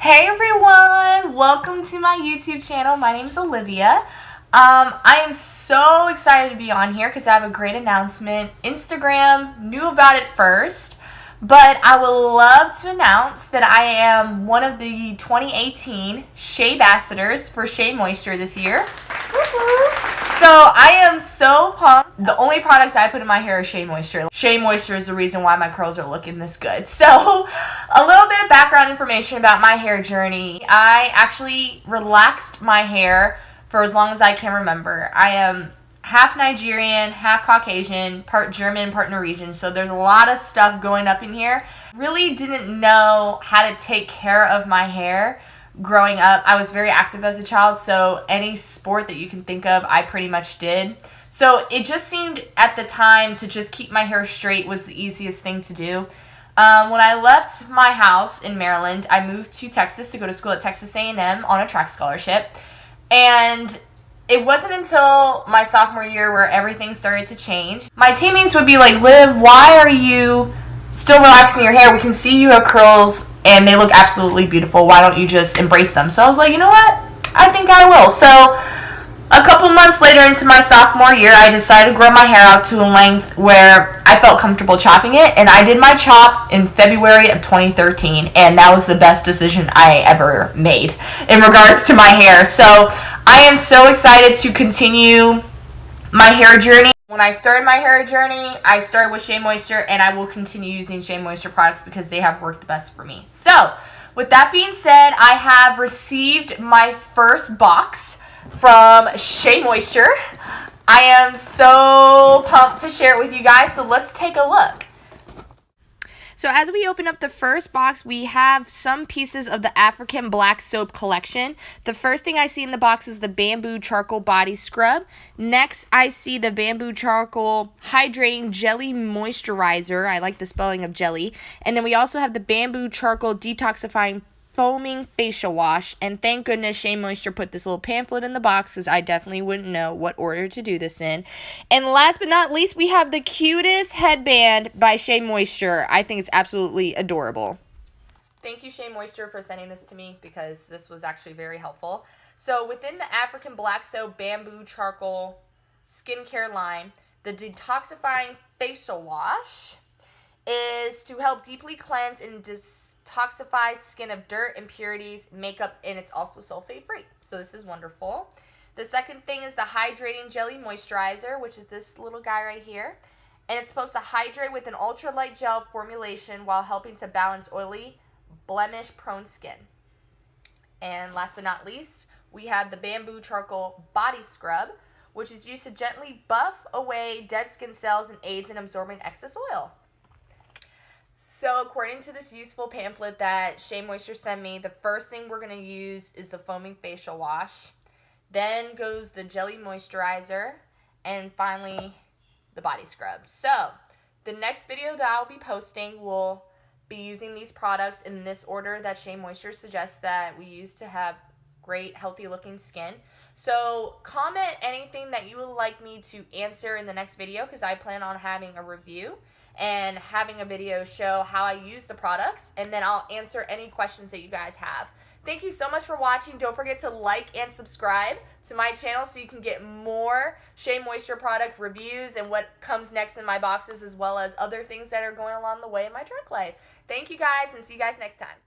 Hey everyone, welcome to my YouTube channel. My name is Olivia. I am so excited to be on here because I have a great announcement. Instagram knew about it first, but I would love to announce that I am one of the 2018 SheaBassadors for Shea Moisture this year. So I am so pumped. The only products I put in my hair is Shea Moisture. Shea Moisture is the reason why my curls are looking this good. So a little bit of background information about my hair journey. I actually relaxed my hair for as long as I can remember. I am half Nigerian, half Caucasian, part German, part Norwegian. So there's a lot of stuff going up in here. Really didn't know how to take care of my hair. Growing up, I was very active as a child, so any sport that you can think of, I pretty much did. So it just seemed at the time to just keep my hair straight was the easiest thing to do. When I left my house in Maryland, I moved to Texas to go to school at Texas A&M on a track scholarship. And it wasn't until my sophomore year where everything started to change. My teammates would be like, "Liv, why are you still relaxing your hair? We can see you have curls and they look absolutely beautiful. Why don't you just embrace them?" So I was like, you know what? I think I will. So a couple months later into my sophomore year, I decided to grow my hair out to a length where I felt comfortable chopping it. And I did my chop in February of 2013. And that was the best decision I ever made in regards to my hair. So I am so excited to continue my hair journey. When I started my hair journey, I started with Shea Moisture, and I will continue using Shea Moisture products because they have worked the best for me. So, with that being said, I have received my first box from Shea Moisture. I am so pumped to share it with you guys, so let's take a look. So as we open up the first box, we have some pieces of the African Black Soap collection. The first thing I see in the box is the Bamboo Charcoal Body Scrub. Next, I see the Bamboo Charcoal Hydrating Jelly Moisturizer. I like the spelling of jelly. And then we also have the Bamboo Charcoal Detoxifying Foaming Facial Wash. And thank goodness Shea Moisture put this little pamphlet in the box because I definitely wouldn't know what order to do this in. And last but not least, we have the cutest headband by Shea Moisture. I think it's absolutely adorable. Thank you, Shea Moisture, for sending this to me because this was actually very helpful. So within the African Black Soap Bamboo Charcoal skincare line, the Detoxifying Facial Wash is to help deeply cleanse and detoxify skin of dirt, impurities, makeup, and it's also sulfate free. So this is wonderful. The second thing is the Hydrating Jelly Moisturizer, which is this little guy right here. And it's supposed to hydrate with an ultralight gel formulation while helping to balance oily, blemish-prone skin. And last but not least, we have the Bamboo Charcoal Body Scrub, which is used to gently buff away dead skin cells and aids in absorbing excess oil. So according to this useful pamphlet that Shea Moisture sent me, the first thing we're going to use is the foaming facial wash. Then goes the jelly moisturizer. And finally, the body scrub. So the next video that I'll be posting will be using these products in this order that Shea Moisture suggests that we use to have great, healthy looking skin. So comment anything that you would like me to answer in the next video because I plan on having a review and having a video show how I use the products, and then I'll answer any questions that you guys have. Thank you so much for watching. Don't forget to like and subscribe to my channel so you can get more Shea Moisture product reviews and what comes next in my boxes, as well as other things that are going along the way in my drug life. Thank you guys, and see you guys next time.